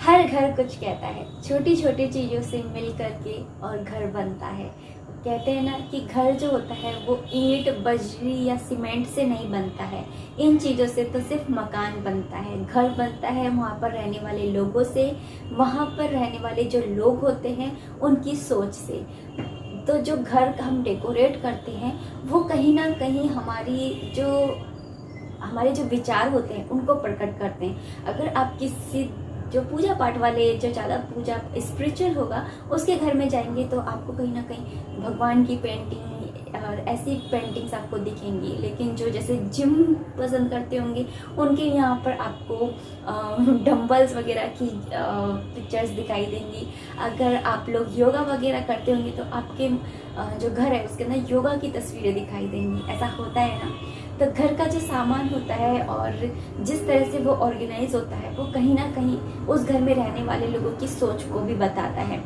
हर घर कुछ कहता है, छोटी छोटी चीज़ों से मिल कर के और घर बनता है। कहते हैं ना कि घर जो होता है वो ईंट, बजरी या सीमेंट से नहीं बनता है। इन चीज़ों से तो सिर्फ मकान बनता है। घर बनता है वहाँ पर रहने वाले लोगों से, वहाँ पर रहने वाले जो लोग होते हैं उनकी सोच से। तो जो घर हम डेकोरेट करते हैं वो कहीं ना कहीं हमारे जो विचार होते हैं उनको प्रकट करते हैं। अगर आप किसी जो पूजा पाठ वाले, जो ज़्यादा पूजा स्पिरिचुअल होगा, उसके घर में जाएंगे तो आपको कहीं ना कहीं भगवान की पेंटिंग और ऐसी पेंटिंग्स आपको दिखेंगी। लेकिन जो जैसे जिम पसंद करते होंगे उनके यहाँ पर आपको डंबल्स वगैरह की पिक्चर्स दिखाई देंगी। अगर आप लोग योगा वगैरह करते होंगे तो आपके जो घर है उसके अंदर योगा की तस्वीरें दिखाई देंगी। ऐसा होता है ना। तो घर का जो सामान होता है और जिस तरह से वो ऑर्गेनाइज होता है वो कहीं ना कहीं उस घर में रहने वाले लोगों की सोच को भी बताता है।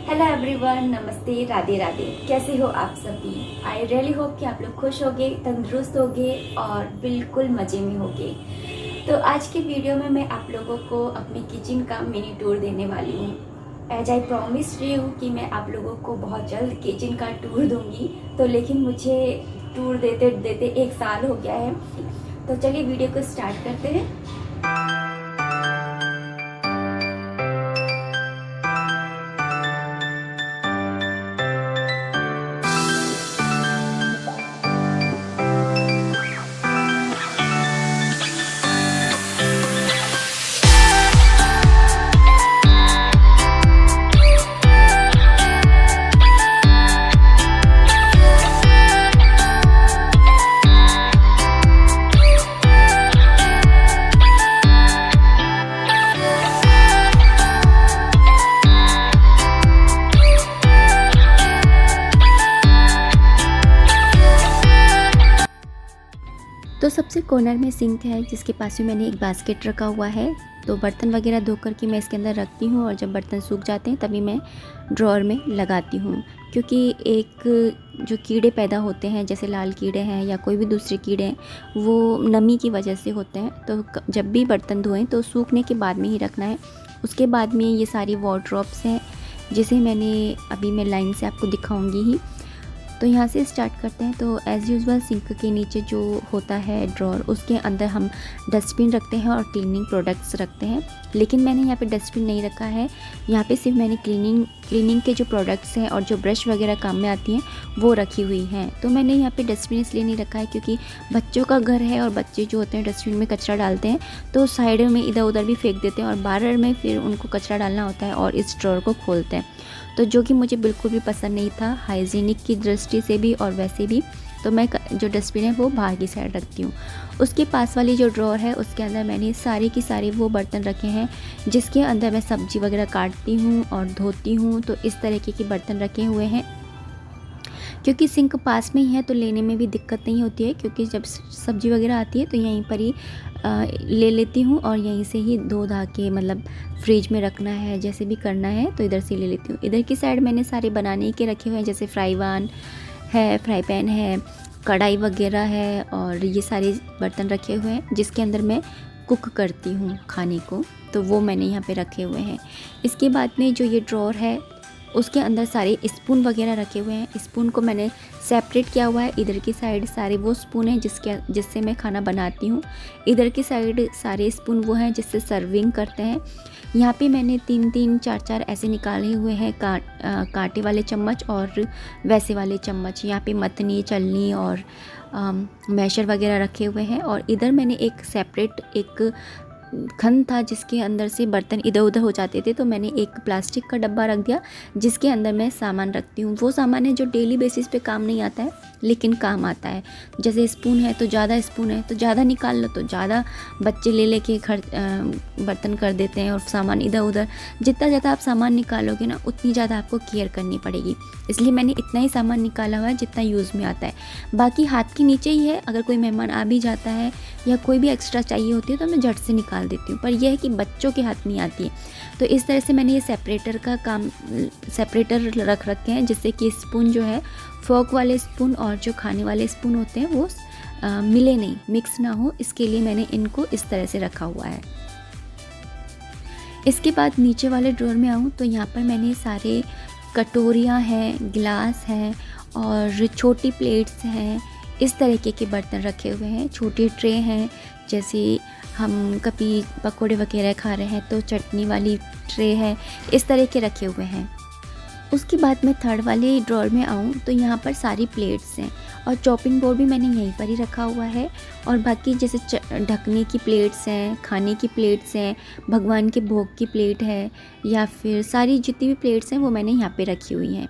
हेलो एवरीवन, नमस्ते, राधे राधे। कैसे हो आप सभी? आई रियली होप कि आप लोग खुश होगे, तंदुरुस्त होगे और बिल्कुल मज़े में होगे। तो आज के वीडियो में मैं आप लोगों को अपनी किचन का मिनी टूर देने वाली हूँ। एज आई प्रॉमिस रही हूँ कि मैं आप लोगों को बहुत जल्द किचन का टूर दूँगी। तो लेकिन मुझे टूर देते देते 1 साल हो गया है। तो चलिए वीडियो को स्टार्ट करते हैं। तो सबसे कॉर्नर में सिंक है जिसके पास में मैंने एक बास्केट रखा हुआ है। तो बर्तन वगैरह धो कर के मैं इसके अंदर रखती हूँ और जब बर्तन सूख जाते हैं तभी मैं ड्रॉअर में लगाती हूँ। क्योंकि एक जो कीड़े पैदा होते हैं, जैसे लाल कीड़े हैं या कोई भी दूसरे कीड़े हैं, वो नमी की वजह से होते हैं। तो जब भी बर्तन धोएं तो सूखने के बाद में ही रखना है। उसके बाद में ये सारी वार्डरोब्स हैं जिसे मैं लाइन से आपको दिखाऊँगी ही। तो यहाँ से स्टार्ट करते हैं। तो एज़ यूजुअल सिंक के नीचे जो होता है ड्रॉअर, उसके अंदर हम डस्टबिन रखते हैं और क्लीनिंग प्रोडक्ट्स रखते हैं। लेकिन मैंने यहाँ पे डस्टबिन नहीं रखा है। यहाँ पे सिर्फ मैंने क्लीनिंग के जो प्रोडक्ट्स हैं और जो ब्रश वगैरह काम में आती हैं वो रखी हुई हैं। तो मैंने यहाँ पे डस्टबिन इसलिए नहीं रखा है क्योंकि बच्चों का घर है और बच्चे जो होते हैं डस्टबिन में कचरा डालते हैं तो साइड में इधर उधर भी फेंक देते हैं और बाहर में फिर उनको कचरा डालना होता है और इस ड्रॉअर को खोलते हैं। तो जो कि मुझे बिल्कुल भी पसंद नहीं था, हाइजीनिक की दृष्टि से भी और वैसे भी। तो मैं जो डस्टबिन है वो बाहर की साइड रखती हूँ। उसके पास वाली जो ड्रॉअर है उसके अंदर मैंने सारे की सारे वो बर्तन रखे हैं जिसके अंदर मैं सब्ज़ी वगैरह काटती हूँ और धोती हूँ। तो इस तरीके के बर्तन रखे हुए हैं। क्योंकि सिंक पास में ही है तो लेने में भी दिक्कत नहीं होती है, क्योंकि जब सब्ज़ी वगैरह आती है तो यहीं पर ही ले लेती हूँ और यहीं से ही धो धा के, मतलब फ्रिज में रखना है जैसे भी करना है तो इधर से ले लेती हूँ। इधर की साइड मैंने सारे बनाने के रखे हुए हैं, जैसे फ्राई पैन है, कढ़ाई वगैरह है और ये सारे बर्तन रखे हुए हैं जिसके अंदर मैं कुक करती हूँ खाने को। तो वो मैंने यहाँ पे रखे हुए हैं। इसके बाद में जो ये ड्रॉअर है उसके अंदर सारे स्पून वगैरह रखे हुए हैं। स्पून को मैंने सेपरेट किया हुआ है। इधर की साइड सारे वो स्पून हैं जिससे मैं खाना बनाती हूँ। इधर की साइड सारे स्पून वो हैं जिससे सर्विंग करते हैं। यहाँ पे मैंने 3-3, 4-4 ऐसे निकाले हुए हैं कांटे वाले चम्मच और वैसे वाले चम्मच। यहाँ पे मतनी, चलनी और मैशर वगैरह रखे हुए हैं। और इधर मैंने एक सेपरेट एक खन था जिसके अंदर से बर्तन इधर उधर हो जाते थे, तो मैंने एक प्लास्टिक का डब्बा रख दिया जिसके अंदर मैं सामान रखती हूँ। वो सामान है जो डेली बेसिस पे काम नहीं आता है लेकिन काम आता है। जैसे स्पून है तो ज़्यादा स्पून है तो ज़्यादा निकाल लो, तो ज़्यादा बच्चे ले लेके बर्तन कर देते हैं और सामान इधर उधर। जितना ज़्यादा आप सामान निकालोगे ना उतनी ज़्यादा आपको केयर करनी पड़ेगी। इसलिए मैंने इतना ही सामान निकाला हुआ है जितना यूज़ में आता है। बाकी हाथ के नीचे ही है। अगर कोई मेहमान आ भी जाता है या कोई भी एक्स्ट्रा चाहिए होती है तो मैं झट से निकाल देती हूँ, पर यह है कि बच्चों के हाथ नहीं आती है। तो इस तरह से मैंने ये सेपरेटर रख रखे हैं जिससे कि स्पून जो है, फोक वाले स्पून और जो खाने वाले स्पून होते हैं वो मिले नहीं, मिक्स ना हो, इसके लिए मैंने इनको इस तरह से रखा हुआ है। इसके बाद नीचे वाले ड्रॉर में आऊँ तो यहाँ पर मैंने सारे कटोरियाँ हैं, गिलास हैं और छोटी प्लेट्स हैं, इस तरीके के बर्तन रखे हुए हैं। छोटे ट्रे हैं, जैसे हम कभी पकोड़े वगैरह खा रहे हैं तो चटनी वाली ट्रे है, इस तरह के रखे हुए हैं। उसके बाद मैं थर्ड वाले ड्रॉर में आऊँ तो यहाँ पर सारी प्लेट्स हैं और चॉपिंग बोर्ड भी मैंने यहीं पर ही रखा हुआ है। और बाकी जैसे ढकने की प्लेट्स हैं, खाने की प्लेट्स हैं, भगवान के भोग की प्लेट है, या फिर सारी जितनी भी प्लेट्स हैं वो मैंने यहाँ पे रखी हुई हैं।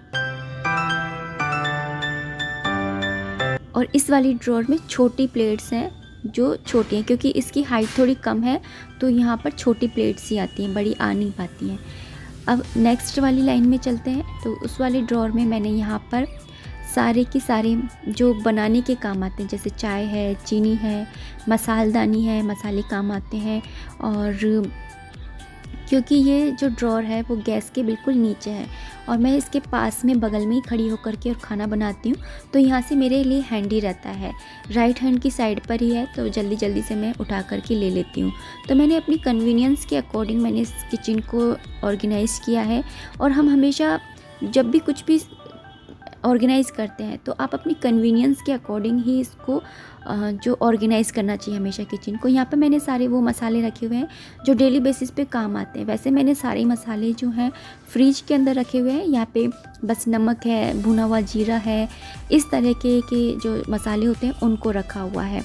और इस वाली ड्रॉर में छोटी प्लेट्स हैं, जो छोटी हैं क्योंकि इसकी हाइट थोड़ी कम है तो यहाँ पर छोटी प्लेट्स ही आती हैं, बड़ी आ नहीं पाती हैं। अब नेक्स्ट वाली लाइन में चलते हैं तो उस वाले ड्रॉर में मैंने यहाँ पर सारे के सारे जो बनाने के काम आते हैं, जैसे चाय है, चीनी है, मसालदानी है, मसाले काम आते हैं। और क्योंकि ये जो ड्रॉर है वो गैस के बिल्कुल नीचे है और मैं इसके पास में बगल में ही खड़ी होकर के और खाना बनाती हूँ, तो यहाँ से मेरे लिए हैंडी रहता है। राइट हैंड की साइड पर ही है तो जल्दी जल्दी से मैं उठा करके ले लेती हूँ। तो मैंने अपनी कन्वीनियंस के अकॉर्डिंग मैंने इस किचन को ऑर्गेनाइज़ किया है। और हम हमेशा जब भी कुछ भी ऑर्गेनाइज़ करते हैं तो आप अपनी कन्वीनियंस के अकॉर्डिंग ही इसको जो ऑर्गेनाइज़ करना चाहिए हमेशा किचन को। यहाँ पे मैंने सारे वो मसाले रखे हुए हैं जो डेली बेसिस पे काम आते हैं। वैसे मैंने सारे मसाले जो हैं फ्रिज के अंदर रखे हुए हैं। यहाँ पे बस नमक है, भुना हुआ जीरा है, इस तरह के जो मसाले होते हैं उनको रखा हुआ है।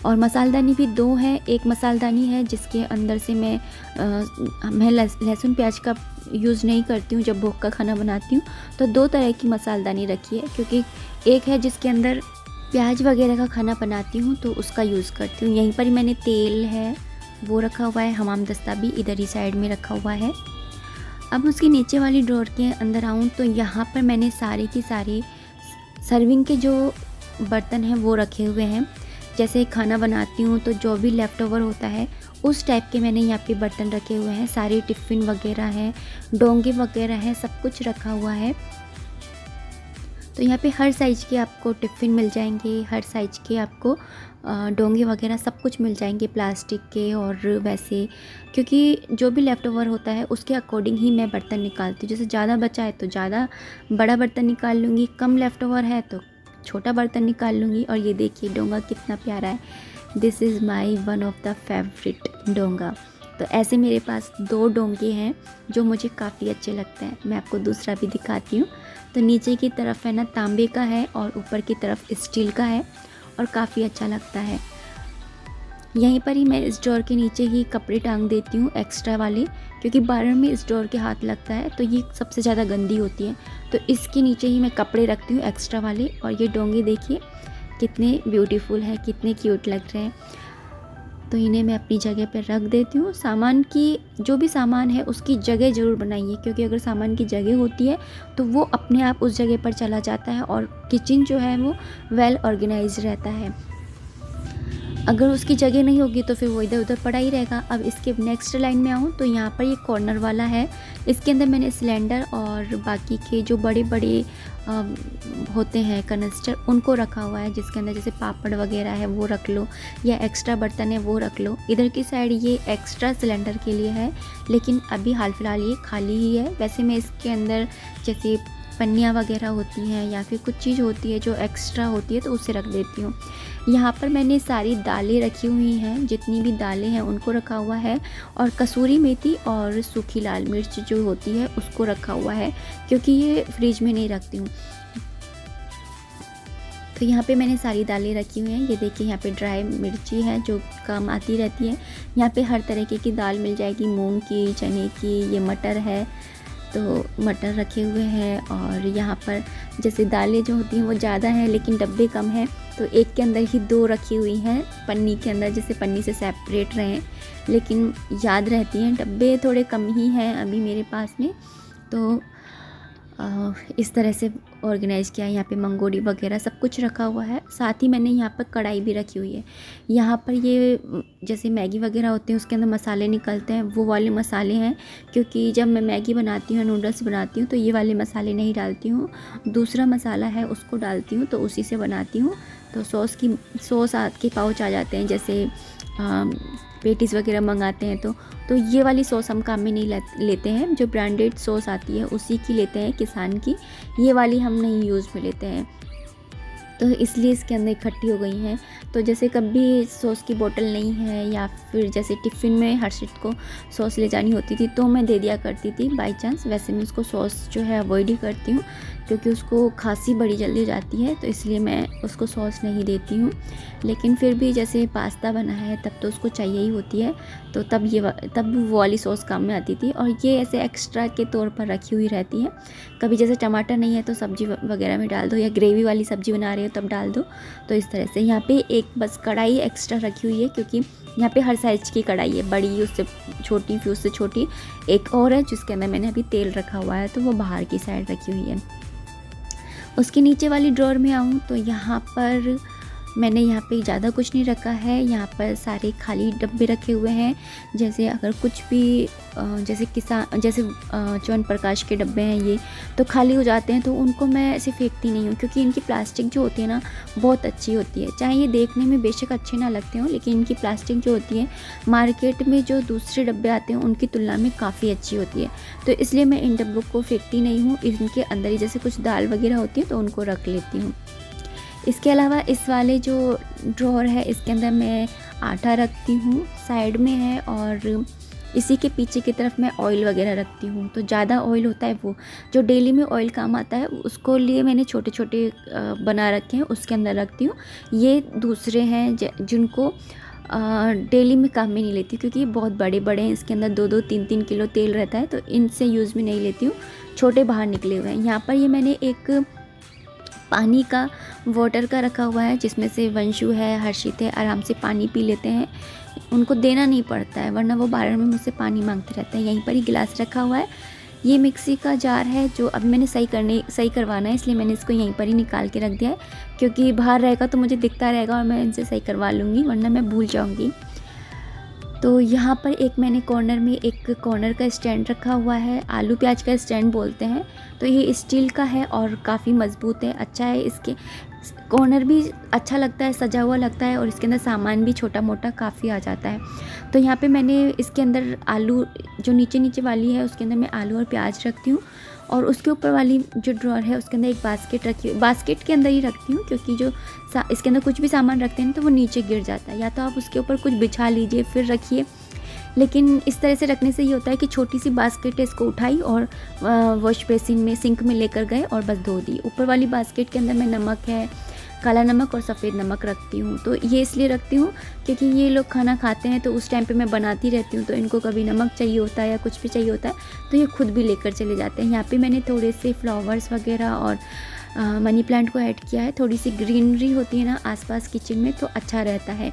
और मसालदानी भी दो हैं। एक मसालदानी है जिसके अंदर से मैं लहसुन प्याज का यूज़ नहीं करती हूँ जब भोग का खाना बनाती हूँ, तो दो तरह की मसालदानी रखी है। क्योंकि एक है जिसके अंदर प्याज वगैरह का खाना बनाती हूँ तो उसका यूज़ करती हूँ। यहीं पर ही मैंने तेल है वो रखा हुआ है, हमाम दस्ता भी इधर ही साइड में रखा हुआ है। अब उसके नीचे वाली ड्रॉर के अंदर आऊँ तो यहाँ पर मैंने सारे के सारे सर्विंग के जो बर्तन हैं वो रखे हुए हैं। जैसे खाना बनाती हूँ तो जो भी लेफ़्ट ओवर होता है उस टाइप के मैंने यहाँ पे बर्तन रखे हुए हैं। सारे टिफ़िन वगैरह हैं, डोंगे वगैरह हैं, सब कुछ रखा हुआ है। तो यहाँ पे हर साइज़ के आपको टिफ़िन मिल जाएंगे, हर साइज़ के आपको डोंगे वगैरह सब कुछ मिल जाएंगे, प्लास्टिक के और वैसे। क्योंकि जो भी लेफ़्ट ओवर होता है उसके अकॉर्डिंग ही मैं बर्तन निकालती हूँ। जैसे ज़्यादा बचा है तो ज़्यादा बड़ा बर्तन निकाल लूँगी, कम लेफ़्ट ओवर है तो छोटा बर्तन निकाल लूँगी। और ये देखिए डोंगा कितना प्यारा है, this is my one of the favourite डोंगा। तो ऐसे मेरे पास दो डोंगे हैं जो मुझे काफ़ी अच्छे लगते हैं। मैं आपको दूसरा भी दिखाती हूँ। तो नीचे की तरफ है ना तांबे का है और ऊपर की तरफ स्टील का है और काफ़ी अच्छा लगता है। यहीं पर ही मैं इस ड्रॉर के नीचे ही कपड़े टांग देती हूँ एक्स्ट्रा वाले, क्योंकि बार में इस ड्रॉर के हाथ लगता है तो ये सबसे ज़्यादा गंदी होती है। तो इसके नीचे ही मैं कपड़े रखती हूँ एक्स्ट्रा वाले। और ये डोंगे देखिए कितने ब्यूटीफुल हैं, कितने क्यूट लग रहे हैं। तो इन्हें मैं अपनी जगह पर रख देती हूँ। सामान की जो भी सामान है उसकी जगह ज़रूर बनाइए, क्योंकि अगर सामान की जगह होती है तो वो अपने आप उस जगह पर चला जाता है और किचन जो है वो वेल ऑर्गेनाइज रहता है। अगर उसकी जगह नहीं होगी तो फिर वो इधर उधर पड़ा ही रहेगा। अब इसके नेक्स्ट लाइन में आऊँ तो यहाँ पर ये कॉर्नर वाला है, इसके अंदर मैंने सिलेंडर और बाकी के जो बड़े बड़े होते हैं कनस्टर उनको रखा हुआ है, जिसके अंदर जैसे पापड़ वगैरह है वो रख लो या एक्स्ट्रा बर्तन है वो रख लो। इधर की साइड ये एक्स्ट्रा सिलेंडर के लिए है, लेकिन अभी हाल फिलहाल ये खाली ही है। वैसे मैं इसके अंदर जैसे पन्नियाँ वगैरह होती हैं या फिर कुछ चीज़ होती है जो एक्स्ट्रा होती है तो उसे रख देती हूँ। यहाँ पर मैंने सारी दालें रखी हुई हैं, जितनी भी दालें हैं उनको रखा हुआ है। और कसूरी मेथी और सूखी लाल मिर्च जो होती है उसको रखा हुआ है, क्योंकि ये फ्रिज में नहीं रखती हूँ। तो यहाँ पे मैंने सारी दालें रखी हुई हैं। ये देखिए यहाँ पे ड्राई मिर्ची है जो काम आती रहती है। यहाँ पे हर तरीके की दाल मिल जाएगी, मूंग की, चने की, ये मटर है तो मटर रखे हुए हैं। और यहाँ पर जैसे दालें जो होती हैं वो ज़्यादा हैं लेकिन डब्बे कम हैं, तो एक के अंदर ही दो रखी हुई हैं पन्नी के अंदर, जैसे पन्नी से सेपरेट रहें लेकिन याद रहती हैं। डब्बे थोड़े कम ही हैं अभी मेरे पास में, तो इस तरह से ऑर्गेनाइज़ किया है। यहाँ पे मंगोड़ी वगैरह सब कुछ रखा हुआ है। साथ ही मैंने यहाँ पर कढ़ाई भी रखी हुई है। यहाँ पर ये जैसे मैगी वगैरह होते हैं उसके अंदर मसाले निकलते हैं, वो वाले मसाले हैं। क्योंकि जब मैं मैगी बनाती हूँ, नूडल्स बनाती हूँ तो ये वाले मसाले नहीं डालती हूँ, दूसरा मसाला है उसको डालती हूँ, तो उसी से बनाती हूँ। तो सॉस के पाउच आ जाते हैं, जैसे पेटीज़ वगैरह मंगाते हैं तो ये वाली सॉस हम काम में नहीं लेते हैं। जो ब्रांडेड सॉस आती है उसी की लेते हैं, किसान की। ये वाली हम नहीं यूज़ में लेते हैं, तो इसलिए इसके अंदर इकट्ठी हो गई हैं। तो जैसे कभी सॉस की बोतल नहीं है या फिर जैसे टिफ़िन में हर्षित को सॉस ले जानी होती थी तो मैं दे दिया करती थी बाय चांस। वैसे मैं उसको सॉस जो है अवॉइड ही करती हूँ, क्योंकि उसको खांसी बड़ी जल्दी हो जाती है, तो इसलिए मैं उसको सॉस नहीं देती हूँ। लेकिन फिर भी जैसे पास्ता बना है तब तो उसको चाहिए ही होती है, तो तब वो वाली सॉस काम में आती थी। और ये ऐसे एक्स्ट्रा के तौर पर रखी हुई रहती है। कभी जैसे टमाटर नहीं है तो सब्ज़ी वगैरह में डाल दो, या ग्रेवी वाली सब्ज़ी बना रहे हो तब डाल दो। तो इस तरह से यहाँ पे एक बस कढ़ाई एक्स्ट्रा रखी हुई है, क्योंकि यहाँ पे हर साइज़ की कढ़ाई है, बड़ी, उससे छोटी, फिर उससे छोटी एक और है जिसके अंदर मैंने अभी तेल रखा हुआ है, तो वो बाहर की साइड रखी हुई है। उसके नीचे वाली ड्रॉअर में आऊँ तो यहाँ पर मैंने यहाँ पे ज़्यादा कुछ नहीं रखा है। यहाँ पर सारे खाली डब्बे रखे हुए हैं। जैसे अगर कुछ भी जैसे च्यवनप्राश के डब्बे हैं ये, तो खाली हो जाते हैं तो उनको मैं ऐसे फेंकती नहीं हूँ, क्योंकि इनकी प्लास्टिक जो होती है ना बहुत अच्छी होती है। चाहे ये देखने में बेशक अच्छे ना लगते हों, लेकिन इनकी प्लास्टिक जो होती है मार्केट में जो दूसरे डब्बे आते हैं उनकी तुलना में काफ़ी अच्छी होती है। तो इसलिए मैं इन डब्बों को फेंकती नहीं हूँ। इनके अंदर ही जैसे कुछ दाल वगैरह होती है तो उनको रख लेती हूँ। इसके अलावा इस वाले जो ड्रॉअर है इसके अंदर मैं आटा रखती हूँ, साइड में है, और इसी के पीछे की तरफ मैं ऑयल वगैरह रखती हूँ। तो ज़्यादा ऑयल होता है वो जो डेली में ऑयल काम आता है, उसको लिए मैंने छोटे छोटे बना रखे हैं, उसके अंदर रखती हूँ। ये दूसरे हैं जिनको डेली में काम में नहीं लेती, क्योंकि ये बहुत बड़े बड़े हैं। इसके अंदर 2-2, 3-3 किलो तेल रहता है, तो इनसे यूज़ में नहीं लेती हूँ। छोटे बाहर निकले हुए हैं। यहाँ पर ये मैंने एक पानी का वाटर का रखा हुआ है, जिसमें से वंशु है, हर्षित है, आराम से पानी पी लेते हैं। उनको देना नहीं पड़ता है, वरना वो बार में मुझसे पानी मांगते रहते हैं। यहीं पर ही गिलास रखा हुआ है। ये मिक्सी का जार है जो अब मैंने सही करवाना है, इसलिए मैंने इसको यहीं पर ही निकाल के रख दिया है, क्योंकि बाहर रहेगा तो मुझे दिखता रहेगा और मैं इनसे सही करवा लूँगी, वरना मैं भूल जाऊँगी। तो यहाँ पर एक मैंने कॉर्नर में एक कॉर्नर का स्टैंड रखा हुआ है, आलू प्याज का स्टैंड बोलते हैं। तो ये स्टील का है और काफ़ी मज़बूत है, अच्छा है। इसके कॉर्नर भी अच्छा लगता है, सजा हुआ लगता है, और इसके अंदर सामान भी छोटा मोटा काफ़ी आ जाता है। तो यहाँ पे मैंने इसके अंदर आलू, जो नीचे वाली है उसके अंदर मैं आलू और प्याज रखती हूँ, और उसके ऊपर वाली जो ड्रॉअर है उसके अंदर एक बास्केट रखी हुई, बास्केट के अंदर ही रखती हूँ, क्योंकि जो इसके अंदर कुछ भी सामान रखते हैं तो वो नीचे गिर जाता है। या तो आप उसके ऊपर कुछ बिछा लीजिए फिर रखिए, लेकिन इस तरह से रखने से ये होता है कि छोटी सी बास्केट है, इसको उठाई और वॉश बेसिन में, सिंक में लेकर गए और बस धो दी। ऊपर वाली बास्केट के अंदर मैं नमक है, काला नमक और सफ़ेद नमक रखती हूँ। तो ये इसलिए रखती हूँ क्योंकि ये लोग खाना खाते हैं तो उस टाइम पे मैं बनाती रहती हूँ, तो इनको कभी नमक चाहिए होता है या कुछ भी चाहिए होता है तो ये खुद भी लेकर चले जाते हैं। यहाँ पे मैंने थोड़े से फ्लावर्स वगैरह और मनी प्लांट को ऐड किया है। थोड़ी सी ग्रीनरी होती है ना आसपास किचन में तो अच्छा रहता है,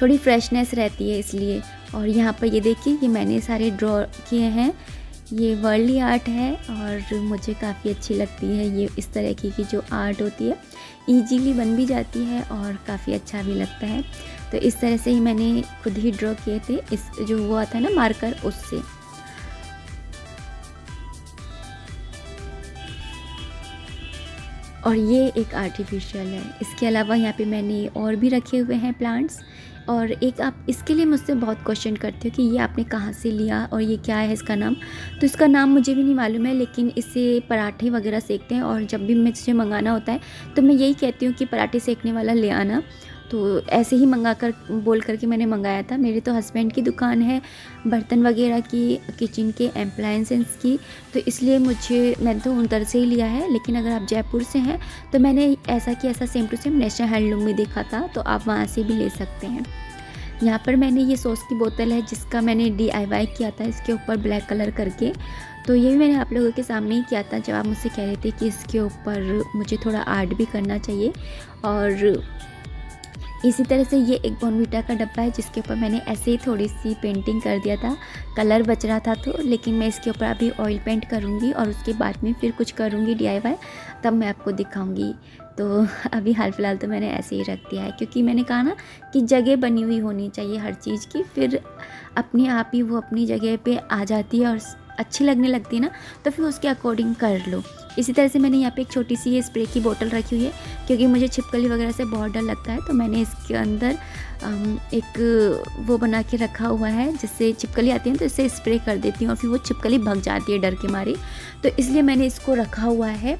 थोड़ी फ्रेशनेस रहती है इसलिए। और यहाँ पर ये देखिए, ये मैंने सारे ड्रॉ किए हैं। ये वर्ली आर्ट है और मुझे काफ़ी अच्छी लगती है। ये इस तरह की जो आर्ट होती है ईजीली बन भी जाती है और काफ़ी अच्छा भी लगता है। तो इस तरह से ही मैंने खुद ही ड्रॉ किए थे, इस जो हुआ था ना मार्कर उससे। और ये एक आर्टिफिशियल है। इसके अलावा यहाँ पे मैंने और भी रखे हुए हैं प्लांट्स। और एक आप इसके लिए मुझसे बहुत क्वेश्चन करते हो कि ये आपने कहाँ से लिया और ये क्या है इसका नाम। तो इसका नाम मुझे भी नहीं मालूम है, लेकिन इससे पराठे वगैरह सेकते हैं और जब भी मुझे मंगाना होता है तो मैं यही कहती हूँ कि पराठे सेकने वाला ले आना। तो ऐसे ही बोल करके मैंने मंगाया था। मेरे तो हस्बैंड की दुकान है बर्तन वगैरह की, किचन के एप्लायंसेस की, तो इसलिए मैंने तो उधर से ही लिया है। लेकिन अगर आप जयपुर से हैं तो मैंने ऐसा कि ऐसा same to same national handloom में देखा था, तो आप वहाँ से भी ले सकते हैं। यहाँ पर मैंने ये सॉस की बोतल है जिसका मैंने DIY किया था इसके ऊपर ब्लैक कलर करके। तो ये भी मैंने आप लोगों के सामने ही किया था जब आप मुझसे कह रहे थे कि इसके ऊपर मुझे थोड़ा आर्ट भी करना चाहिए। और इसी तरह से ये एक बॉर्नविटा का डब्बा है जिसके ऊपर मैंने ऐसे ही थोड़ी सी पेंटिंग कर दिया था, कलर बच रहा था तो, लेकिन मैं इसके ऊपर अभी ऑयल पेंट करूँगी और उसके बाद में फिर कुछ करूँगी DIY, तब मैं आपको दिखाऊँगी। तो अभी हाल फिलहाल तो मैंने ऐसे ही रख दिया है, क्योंकि मैंने कहा ना कि जगह बनी हुई होनी चाहिए हर चीज़ की, फिर अपने आप ही वो अपनी जगह पे आ जाती है और अच्छी लगने लगती है ना, तो फिर उसके अकॉर्डिंग कर लो। इसी तरह से मैंने यहाँ पे एक छोटी सी ये स्प्रे की बोतल रखी हुई है, क्योंकि मुझे छिपकली वगैरह से बहुत डर लगता है। तो मैंने इसके अंदर एक वो बना के रखा हुआ है, जिससे छिपकली आती है तो इससे स्प्रे कर देती हूँ और फिर वो छिपकली भग जाती है डर के मारे। तो इसलिए मैंने इसको रखा हुआ है,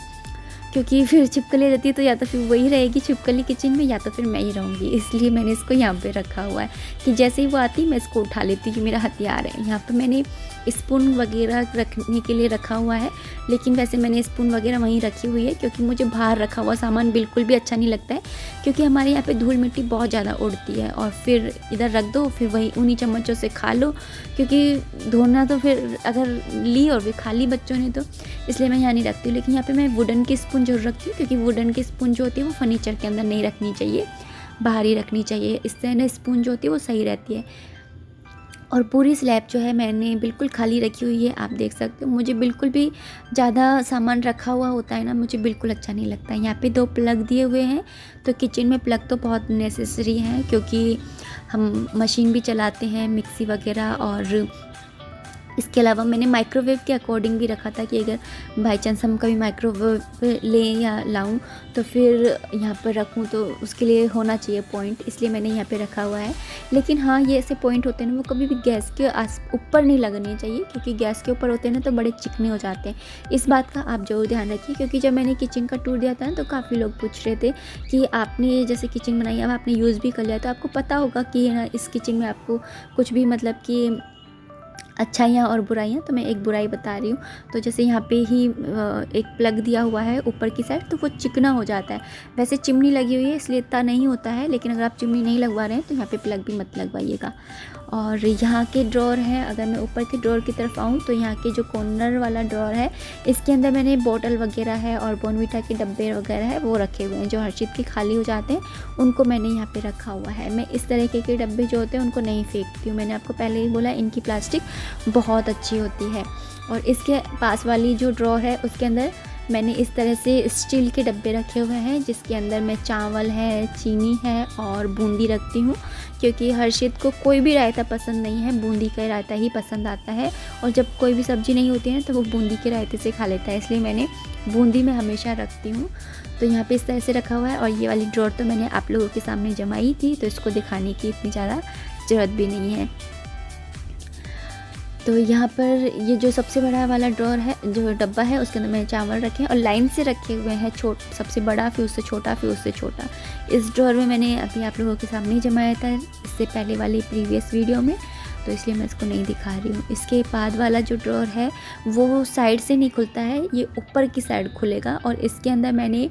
क्योंकि फिर छिपकली आ जाती है तो या तो फिर वही रहेगी छिपकली किचन में, या तो फिर मैं ही रहूँगी। इसलिए मैंने इसको यहाँ पे रखा हुआ है कि जैसे ही वो आती है मैं इसको उठा लेती हूँ कि मेरा हथियार है। यहाँ पे मैंने स्पून वगैरह रखने के लिए रखा हुआ है, लेकिन वैसे मैंने स्पून वगैरह वहीं रखी हुई है, क्योंकि मुझे बाहर रखा हुआ सामान बिल्कुल भी अच्छा नहीं लगता है। क्योंकि हमारे यहाँ पे धूल मिट्टी बहुत ज़्यादा उड़ती है और फिर इधर रख दो, फिर वही उन्हीं चम्मचों से खा लो, क्योंकि धोना तो फिर अगर ली और भी खा ली बच्चों ने तो इसलिए मैं यहाँ नहीं रखती हूँ। लेकिन यहाँ पे मैं वुडन की स्पून जरूर रखती हूँ, क्योंकि वुडन की स्पून जो होती है वो फर्नीचर के अंदर नहीं रखनी चाहिए, बाहर ही रखनी चाहिए। इससे ना स्पून जो होती है वो सही रहती है। और पूरी स्लैब जो है मैंने बिल्कुल खाली रखी हुई है, आप देख सकते हो। मुझे बिल्कुल भी ज़्यादा सामान रखा हुआ होता है ना, मुझे बिल्कुल अच्छा नहीं लगता है। यहाँ पे 2 प्लग दिए हुए हैं, तो किचन में प्लग तो बहुत नेसेसरी है, क्योंकि हम मशीन भी चलाते हैं, मिक्सी वगैरह। और इसके अलावा मैंने माइक्रोवेव के अकॉर्डिंग भी रखा था कि अगर बाई चांस हम कभी माइक्रोवेव लें या लाऊं तो फिर यहाँ पर रखूं, तो उसके लिए होना चाहिए पॉइंट, इसलिए मैंने यहाँ पे रखा हुआ है। लेकिन हाँ, ये ऐसे पॉइंट होते हैं ना, वो कभी भी गैस के ऊपर नहीं लगने चाहिए, क्योंकि गैस के ऊपर होते हैं ना तो बड़े चिकने हो जाते हैं। इस बात का आप ज़रूर ध्यान रखिए, क्योंकि जब मैंने किचन का टूर दिया था ना तो काफ़ी लोग पूछ रहे थे कि आपने जैसे किचन बनाई, अब आपने यूज़ भी कर लिया तो आपको पता होगा कि ना इस किचन में आपको कुछ भी मतलब कि अच्छाइयाँ और बुराइयाँ। तो मैं एक बुराई बता रही हूँ। तो जैसे यहाँ पे ही एक प्लग दिया हुआ है ऊपर की साइड, तो वो चिकना हो जाता है। वैसे चिमनी लगी हुई है इसलिए इतना नहीं होता है, लेकिन अगर आप चिमनी नहीं लगवा रहे हैं तो यहाँ पे प्लग भी मत लगवाइएगा। और यहाँ के ड्रॉर हैं, अगर मैं ऊपर के ड्रॉर की तरफ आऊँ तो यहाँ के जो कॉर्नर वाला ड्रॉर है, इसके अंदर मैंने बोतल वगैरह है और बॉर्नवीटा के डब्बे वगैरह है वो रखे हुए हैं। जो हर्षित के खाली हो जाते हैं उनको मैंने यहाँ पे रखा हुआ है। मैं इस तरीके के डब्बे जो होते हैं उनको नहीं फेंकती हूँ। मैंने आपको पहले ही बोला, इनकी प्लास्टिक बहुत अच्छी होती है। और इसके पास वाली जो ड्रॉर है उसके अंदर मैंने इस तरह से स्टील के डब्बे रखे हुए हैं, जिसके अंदर मैं चावल है, चीनी है और बूंदी रखती हूँ, क्योंकि हर्षित को कोई भी रायता पसंद नहीं है, बूंदी का रायता ही पसंद आता है। और जब कोई भी सब्ज़ी नहीं होती है तो वो बूंदी के रायते से खा लेता है, इसलिए मैंने बूंदी में हमेशा रखती हूँ। तो यहाँ पे इस तरह से रखा हुआ है। और ये वाली ड्रॉर तो मैंने आप लोगों के सामने जमाई थी, तो इसको दिखाने की इतनी ज़्यादा ज़रूरत भी नहीं है। तो यहाँ पर ये जो सबसे बड़ा वाला ड्रॉर है, जो डब्बा है, उसके अंदर मैंने चावल रखे हैं और लाइन से रखे हुए हैं, सबसे बड़ा, फिर उससे छोटा, फिर उससे छोटा। इस ड्रॉर में मैंने अभी आप लोगों के सामने जमाया था इससे पहले वाली प्रीवियस वीडियो में, तो इसलिए मैं इसको नहीं दिखा रही हूँ। इसके बाद वाला जो ड्रॉर है वो साइड से नहीं खुलता है, ये ऊपर की साइड खुलेगा। और इसके अंदर मैंने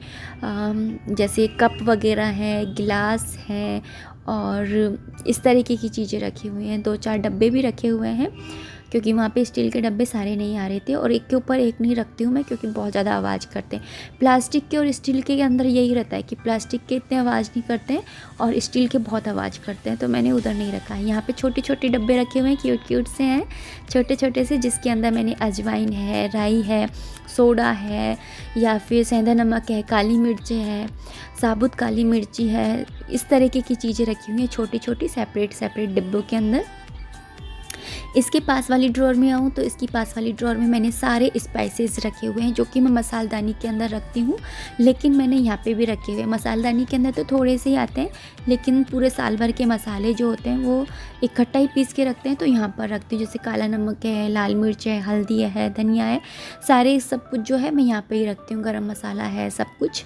जैसे कप वगैरह है, गिलास है और इस तरीके की चीज़ें रखी हुई हैं। 2-4 डब्बे भी रखे हुए हैं, क्योंकि वहाँ पे स्टील के डब्बे सारे नहीं आ रहे थे। और एक के ऊपर एक नहीं रखती हूँ मैं, क्योंकि बहुत ज़्यादा आवाज़ करते हैं। प्लास्टिक के और स्टील के अंदर यही रहता है कि प्लास्टिक के इतने आवाज़ नहीं करते हैं और स्टील के बहुत आवाज़ करते हैं, तो मैंने उधर नहीं रखा है। यहाँ पे छोटे छोटे डब्बे रखे हुए हैं, क्यूट क्यूट से हैं, छोटे छोटे से, जिसके अंदर मैंने अजवाइन है, राई है, सोडा है, या फिर सेंधा नमक है, काली मिर्च है, साबुत काली मिर्ची है, इस तरीके की चीज़ें रखी हुई हैं छोटी छोटी सेपरेट डिब्बों के अंदर। इसके पास वाली ड्रॉर में आऊँ तो इसकी पास वाली ड्रॉर में मैंने सारे स्पाइसेस रखे हुए हैं, जो कि मैं मसालदानी के अंदर रखती हूँ। लेकिन मैंने यहाँ पे भी रखे हुए हैं। मसालदानी के अंदर तो थोड़े से ही आते हैं, लेकिन पूरे साल भर के मसाले जो होते हैं वो इकट्ठा ही पीस के रखते हैं, तो यहाँ पर रखती हूँ। जैसे काला नमक है, लाल मिर्च है, हल्दी है, धनिया है, सारे सब कुछ जो है मैं यहाँ पर ही रखती हूँ। गरम मसाला है, सब कुछ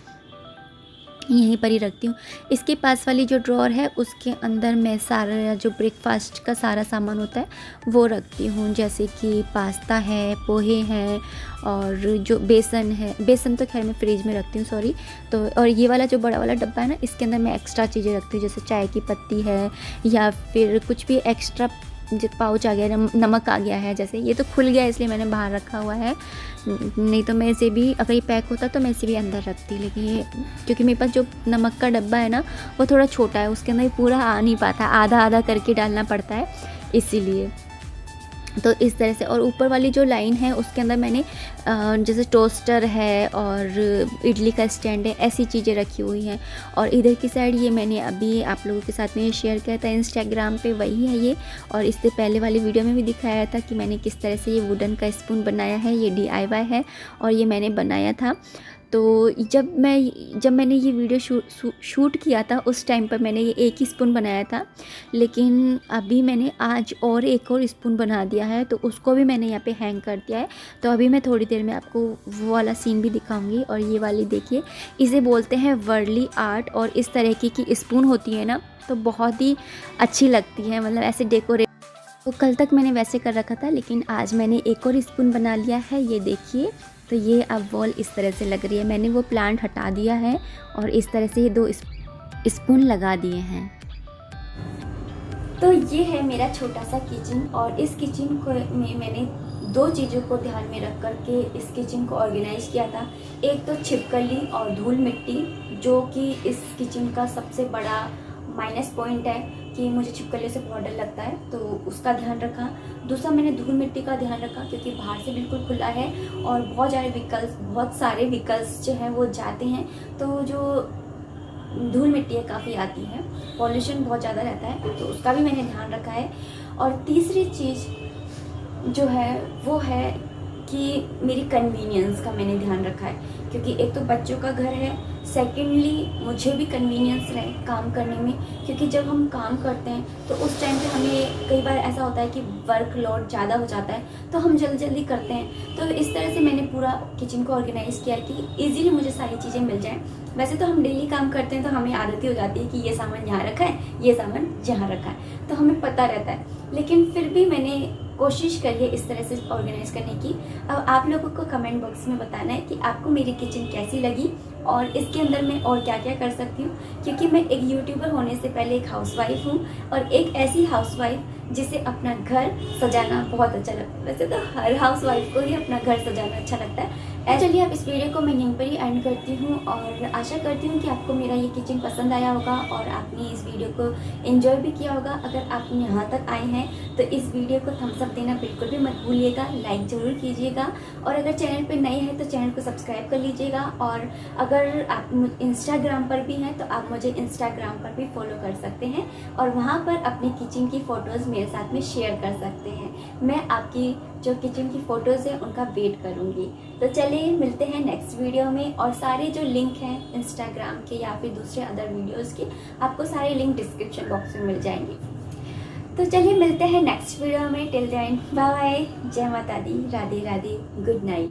यहीं पर ही रखती हूँ। इसके पास वाली जो ड्रॉर है उसके अंदर मैं सारा जो ब्रेकफास्ट का सारा सामान होता है वो रखती हूँ, जैसे कि पास्ता है, पोहे हैं और जो बेसन है, बेसन तो खैर मैं फ्रिज में रखती हूँ, सॉरी। तो और ये वाला जो बड़ा वाला डब्बा है ना, इसके अंदर मैं एक्स्ट्रा चीज़ें रखती हूँ, जैसे चाय की पत्ती है या फिर कुछ भी एक्स्ट्रा पाउच आ गया, नमक आ गया है। जैसे ये तो खुल गया इसलिए मैंने बाहर रखा हुआ है, नहीं तो मैं इसे भी, अगर ये पैक होता तो मैं इसे भी अंदर रखती। लेकिन ये क्योंकि मेरे पास जो नमक का डब्बा है ना वो थोड़ा छोटा है, उसके अंदर पूरा आ नहीं पाता, आधा आधा करके डालना पड़ता है, इसीलिए। तो इस तरह से। और ऊपर वाली जो लाइन है उसके अंदर मैंने जैसे टोस्टर है और इडली का स्टैंड है, ऐसी चीज़ें रखी हुई हैं। और इधर की साइड ये मैंने अभी आप लोगों के साथ में शेयर किया था इंस्टाग्राम पे, वही है ये। और इससे पहले वाली वीडियो में भी दिखाया था कि मैंने किस तरह से ये वुडन का स्पून बनाया है। ये DIY है और ये मैंने बनाया था। तो जब मैंने ये वीडियो शूट किया था उस टाइम पर मैंने ये एक ही स्पून बनाया था, लेकिन अभी मैंने आज और एक और स्पून बना दिया है, तो उसको भी मैंने यहाँ पे हैंग कर दिया है। तो अभी मैं थोड़ी देर में आपको वो वाला सीन भी दिखाऊंगी। और ये वाली देखिए, इसे बोलते हैं वर्ली आर्ट। और इस तरह की स्पून होती है ना, तो बहुत ही अच्छी लगती है, मतलब ऐसे डेकोरेट। तो कल तक मैंने वैसे कर रखा था, लेकिन आज मैंने एक और स्पून बना लिया है, ये देखिए। तो ये अब वॉल इस तरह से लग रही है। मैंने वो प्लांट हटा दिया है और इस तरह से ये 2 स्पून लगा दिए हैं। तो ये है मेरा छोटा सा किचन। और इस किचन को में मैंने 2 चीज़ों को ध्यान में रख कर के इस किचन को ऑर्गेनाइज किया था। एक तो छिपकली और धूल मिट्टी, जो कि इस किचन का सबसे बड़ा माइनस पॉइंट है कि मुझे छिपकलियों से बहुत डर लगता है, तो उसका ध्यान रखा। दूसरा मैंने धूल मिट्टी का ध्यान रखा, क्योंकि बाहर से बिल्कुल खुला है और बहुत सारे व्हीकल्स जो हैं वो जाते हैं, तो जो धूल मिट्टी है काफ़ी आती है, पॉल्यूशन बहुत ज़्यादा रहता है, तो उसका भी मैंने ध्यान रखा है। और तीसरी चीज़ जो है वो है कि मेरी कन्वीनियंस का मैंने ध्यान रखा है, क्योंकि एक तो बच्चों का घर है, सेकेंडली मुझे भी कन्वीनियंस रहे काम करने में, क्योंकि जब हम काम करते हैं तो उस टाइम पे हमें कई बार ऐसा होता है कि वर्क लोड ज़्यादा हो जाता है, तो हम जल्दी करते हैं। तो इस तरह से मैंने पूरा किचन को ऑर्गेनाइज़ किया कि ईजिली मुझे सारी चीज़ें मिल जाएँ। वैसे तो हम डेली काम करते हैं तो हमें आदत ही हो जाती है कि ये सामान यहाँ रखा है, ये सामान जहाँ रखा है, तो हमें पता रहता है। लेकिन फिर भी मैंने कोशिश करिए इस तरह से ऑर्गेनाइज करने की। अब आप लोगों को कमेंट बॉक्स में बताना है कि आपको मेरी किचन कैसी लगी और इसके अंदर मैं और क्या क्या कर सकती हूँ, क्योंकि मैं एक यूट्यूबर होने से पहले एक हाउसवाइफ हूँ, और एक ऐसी हाउसवाइफ जिसे अपना घर सजाना बहुत अच्छा लगता है। वैसे तो हर हाउसवाइफ को ही अपना घर सजाना अच्छा लगता है। चलिए अब इस वीडियो को मैं यहीं पर ही एंड करती हूँ, और आशा करती हूँ कि आपको मेरा ये किचन पसंद आया होगा और आपने इस वीडियो को एंजॉय भी किया होगा। अगर आप यहाँ तक आए हैं तो इस वीडियो को थम्स अप देना बिल्कुल भी मत भूलिएगा, लाइक ज़रूर कीजिएगा, और अगर चैनल पर नए हैं तो चैनल को सब्सक्राइब कर लीजिएगा। और अगर आप इंस्टाग्राम पर भी हैं तो आप मुझे इंस्टाग्राम पर भी फॉलो कर सकते हैं, और वहाँ पर अपनी किचन की फ़ोटोज़ मेरे साथ में शेयर कर सकते हैं। मैं आपकी जो किचन की फ़ोटोज़ हैं उनका वेट करूँगी। तो चलिए मिलते हैं नेक्स्ट वीडियो में, और सारे जो लिंक हैं इंस्टाग्राम के या फिर दूसरे अदर वीडियोज़ के, आपको सारे लिंक डिस्क्रिप्शन बॉक्स में मिल जाएंगे। तो चलिए मिलते हैं नेक्स्ट वीडियो में। टिल देन बाय बाय, जय माता दी, राधे राधे, गुड नाइट।